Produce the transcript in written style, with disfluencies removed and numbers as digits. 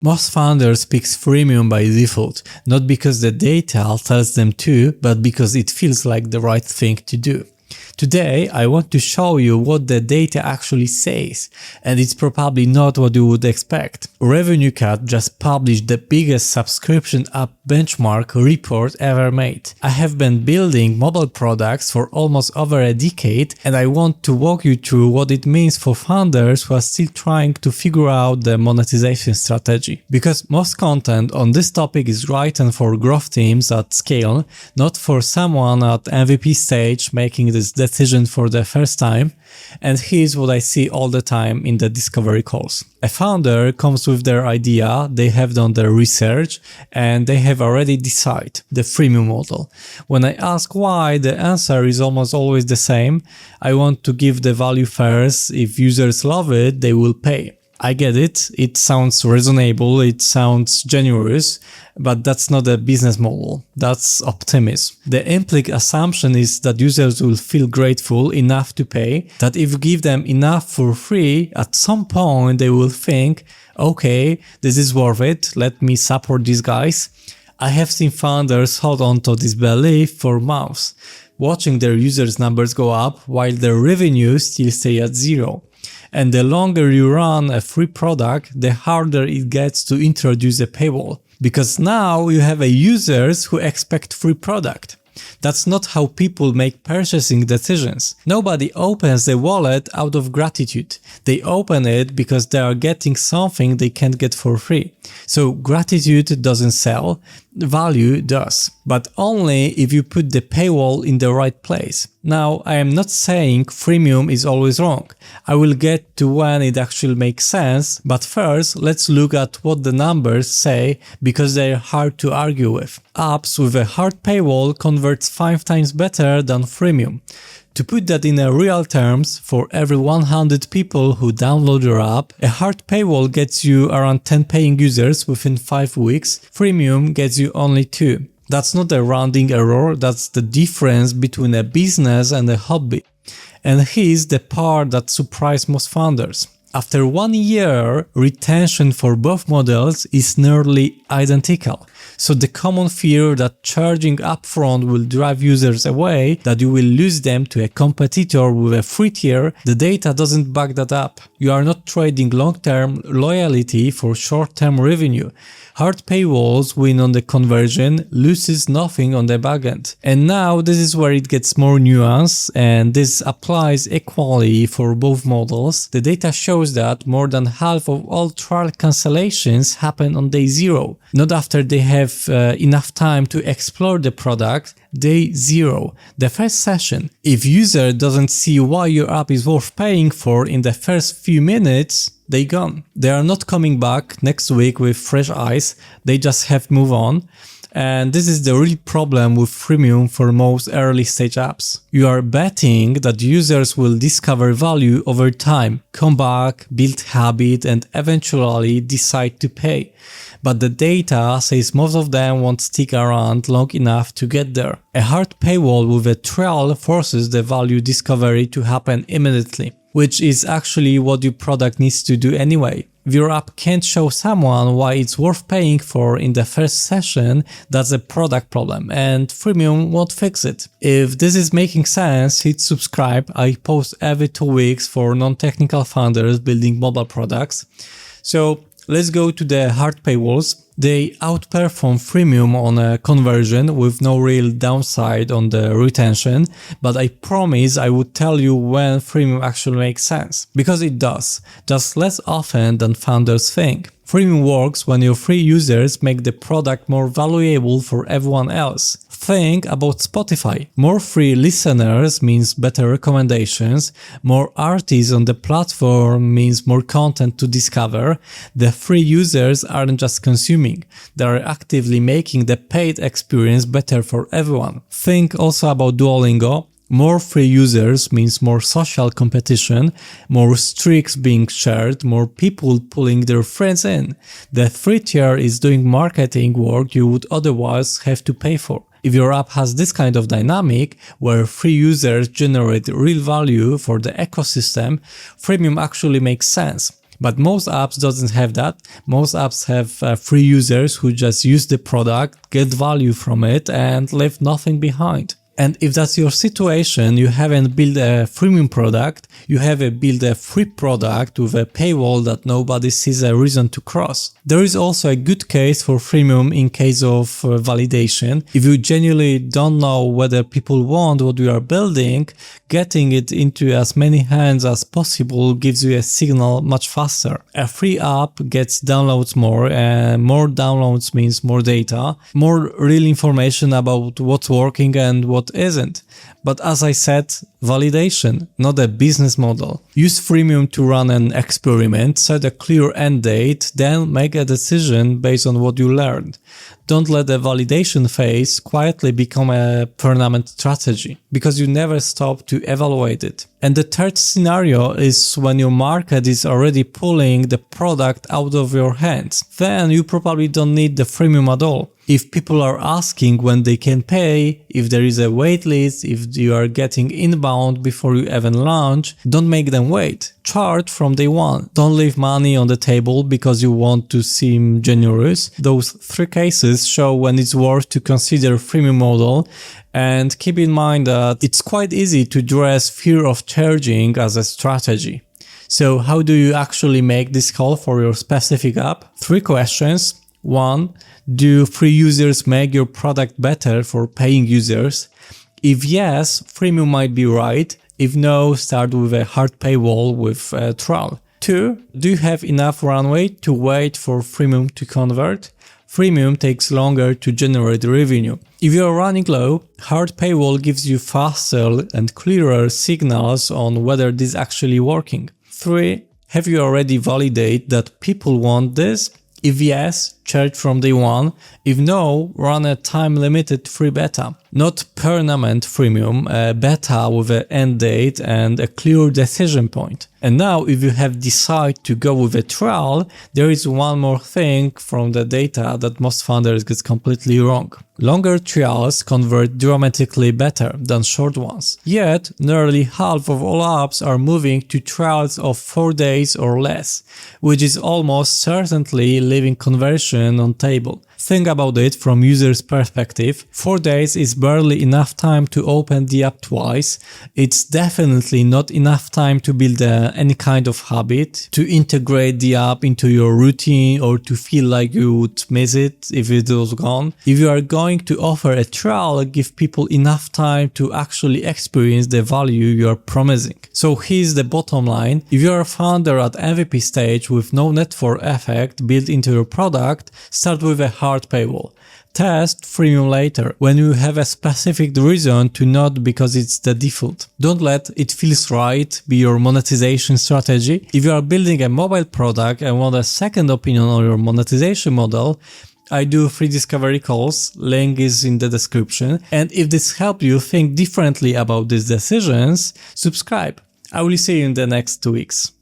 Most founders pick freemium by default, not because the data tells them to, but because it feels like the right thing to do. Today, I want to show you what the data actually says, and it's probably not what you would expect. RevenueCat just published the biggest subscription app benchmark report ever made. I have been building mobile products for almost over a decade, and I want to walk you through what it means for founders who are still trying to figure out the monetization strategy. Because most content on this topic is written for growth teams at scale, not for someone at MVP stage making this decision for the first time, and here's what I see all the time in the discovery calls. A founder comes with their idea, they have done their research, and they have already decided the freemium model. When I ask why, the answer is almost always the same. I want to give the value first. If users love it, they will pay. I get it, it sounds reasonable, it sounds generous, but that's not a business model, that's optimism. The implicit assumption is that users will feel grateful enough to pay, that if you give them enough for free, at some point they will think, okay, this is worth it, let me support these guys. I have seen founders hold on to this belief for months, watching their users' numbers go up while their revenues still stay at zero. And the longer you run a free product, the harder it gets to introduce a paywall. Because now you have users who expect free product. That's not how people make purchasing decisions. Nobody opens the wallet out of gratitude. They open it because they are getting something they can't get for free. So gratitude doesn't sell, value does. But only if you put the paywall in the right place. Now, I am not saying freemium is always wrong. I will get to when it actually makes sense, but first let's look at what the numbers say because they are hard to argue with. Apps with a hard paywall converts 5 times better than freemium. To put that in real terms, for every 100 people who download your app, a hard paywall gets you around 10 paying users within 5 weeks, freemium gets you only 2. That's not a rounding error, that's the difference between a business and a hobby. And here's the part that surprised most founders. After 1 year, retention for both models is nearly identical. So the common fear that charging upfront will drive users away, that you will lose them to a competitor with a free tier, the data doesn't back that up. You are not trading long-term loyalty for short-term revenue. Hard paywalls win on the conversion, loses nothing on the backend. And now this is where it gets more nuanced, and this applies equally for both models. The data shows that more than half of all trial cancellations happen on day 0, not after they have enough time to explore the product. Day 0, the first session. If user doesn't see why your app is worth paying for in the first few minutes, they gone. They are not coming back next week with fresh eyes, they just have to move on. And this is the real problem with freemium for most early stage apps. You are betting that users will discover value over time, come back, build habit, and eventually decide to pay. But the data says most of them won't stick around long enough to get there. A hard paywall with a trial forces the value discovery to happen immediately, which is actually what your product needs to do anyway. If your app can't show someone why it's worth paying for in the first session, that's a product problem, and freemium won't fix it. If this is making sense, hit subscribe. I post every 2 weeks for non-technical founders building mobile products. So let's go to the hard paywalls. They outperform freemium on a conversion with no real downside on the retention, but I promise I would tell you when freemium actually makes sense. Because it does, just less often than founders think. Freemium works when your free users make the product more valuable for everyone else. Think about Spotify. More free listeners means better recommendations, more artists on the platform means more content to discover. The free users aren't just consuming, they are actively making the paid experience better for everyone. Think also about Duolingo. More free users means more social competition, more streaks being shared, more people pulling their friends in. The free tier is doing marketing work you would otherwise have to pay for. If your app has this kind of dynamic, where free users generate real value for the ecosystem, freemium actually makes sense. But most apps doesn't have that. Most apps have free users who just use the product, get value from it, and leave nothing behind. And if that's your situation, you haven't built a freemium product, you have built a free product with a paywall that nobody sees a reason to cross. There is also a good case for freemium in case of validation. If you genuinely don't know whether people want what you are building, getting it into as many hands as possible gives you a signal much faster. A free app gets downloads more, and more downloads means more data, more real information about what's working and what isn't. But as I said, validation, not a business model. Use freemium to run an experiment, set a clear end date, then make a decision based on what you learned. Don't let the validation phase quietly become a permanent strategy, because you never stop to evaluate it. And the third scenario is when your market is already pulling the product out of your hands. Then you probably don't need the freemium at all. If people are asking when they can pay, if there is a wait list, if you are getting inbound before you even launch, don't make them wait. Charge from day one. Don't leave money on the table because you want to seem generous. Those three cases show when it's worth to consider freemium model. And keep in mind that it's quite easy to dress fear of charging as a strategy. So how do you actually make this call for your specific app? 3 questions. 1. Do free users make your product better for paying users? If yes, freemium might be right. If no, start with a hard paywall with a trial. 2. Do you have enough runway to wait for freemium to convert? Freemium takes longer to generate revenue. If you are running low, hard paywall gives you faster and clearer signals on whether this is actually working. 3. Have you already validated that people want this? If yes, charge from day one. If no, run a time-limited free beta. Not permanent freemium, a beta with an end date and a clear decision point. And now, if you have decided to go with a trial, there is one more thing from the data that most founders get completely wrong. Longer trials convert dramatically better than short ones. Yet, nearly half of all apps are moving to trials of 4 days or less, which is almost certainly leaving conversion on table. Think about it from user's perspective. 4 days is barely enough time to open the app twice. It's definitely not enough time to build any kind of habit, to integrate the app into your routine, or to feel like you would miss it if it was gone. If you are going to offer a trial, give people enough time to actually experience the value you are promising. So here's the bottom line. If you are a founder at MVP stage with no network effect built into your product, start with a hard paywall. Test freemium later, when you have a specific reason to not because it's the default. Don't let it feels right be your monetization strategy. If you are building a mobile product and want a second opinion on your monetization model, I do free discovery calls, link is in the description. And if this helped you think differently about these decisions, subscribe. I will see you in the next 2 weeks.